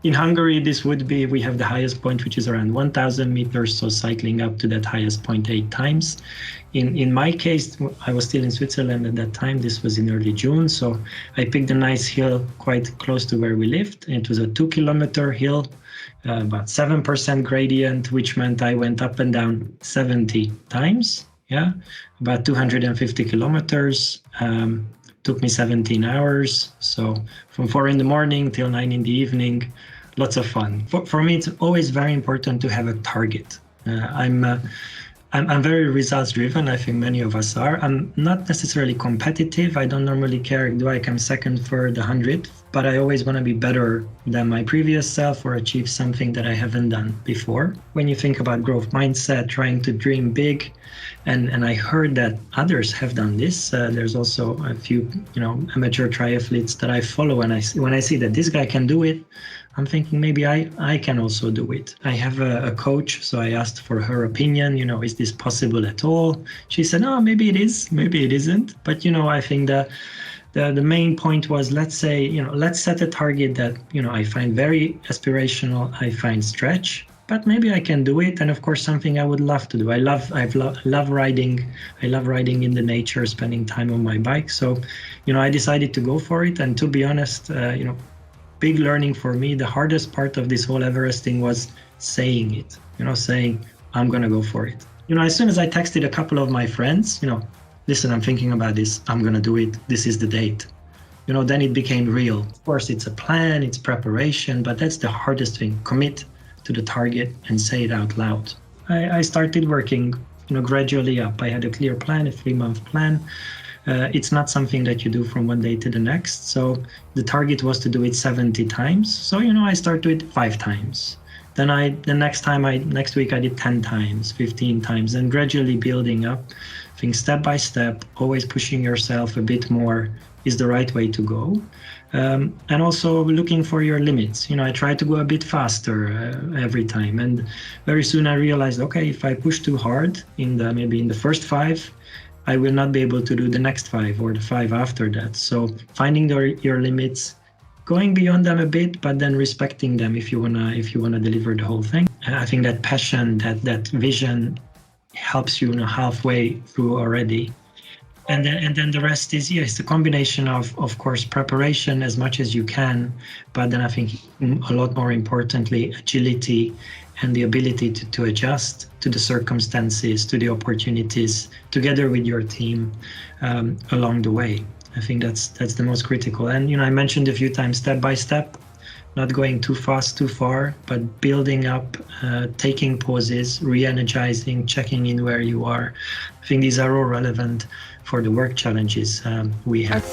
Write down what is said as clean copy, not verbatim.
In Hungary, this would be, we have the highest point, which is around 1,000 meters, so cycling up to that highest point 8 times. In my case, I was still in Switzerland at that time. This was in early June, so I picked a nice hill quite close to where we lived. It was a 2-kilometer hill, about 7% gradient, which meant I went up and down 70 times, yeah, about 250 kilometers. Took me 17 hours. So from 4 in the morning till 9 in the evening, lots of fun. For me, it's always very important to have a target. I'm very results driven. I think many of us are. I'm not necessarily competitive. I don't normally care, do I come second, third, 100th, but I always want to be better than my previous self or achieve something that I haven't done before. When you think about growth mindset, trying to dream big, and I heard that others have done this. There's also a few, amateur triathletes that I follow, and when I see that this guy can do it, I'm thinking maybe I can also do it. I have a coach, so I asked for her opinion, is this possible at all? She said, no, maybe it is, maybe it isn't. But, I think the main point was, let's say, let's set a target that, I find very aspirational, I find stretch, but maybe I can do it. And of course, something I would love to do. I love riding. I love riding in the nature, spending time on my bike. So, I decided to go for it. And to be honest, big learning for me, the hardest part of this whole Everesting was saying it, saying, I'm going to go for it. As soon as I texted a couple of my friends, listen, I'm thinking about this, I'm going to do it, this is the date. Then it became real. Of course, it's a plan, it's preparation, but that's the hardest thing. Commit to the target and say it out loud. I started working, gradually up. I had a clear plan, a 3-month plan. It's not something that you do from one day to the next. So the target was to do it 70 times. So, I started with 5 times. Then next week I did 10 times, 15 times, and gradually building up. I think step by step, always pushing yourself a bit more is the right way to go. And also looking for your limits. I try to go a bit faster every time. And very soon I realized, okay, if I push too hard maybe in the first 5, I will not be able to do the next 5 or the 5 after that. So finding your limits, going beyond them a bit, but then respecting them if you wanna deliver the whole thing. I think that passion, that vision helps you halfway through already. And then the rest is, it's a combination of course, preparation as much as you can, but then I think a lot more importantly, agility and the ability to adjust to the circumstances, to the opportunities, together with your team along the way. I think that's the most critical. And I mentioned a few times, step by step, not going too fast, too far, but building up, taking pauses, re-energizing, checking in where you are. I think these are all relevant for the work challenges we have.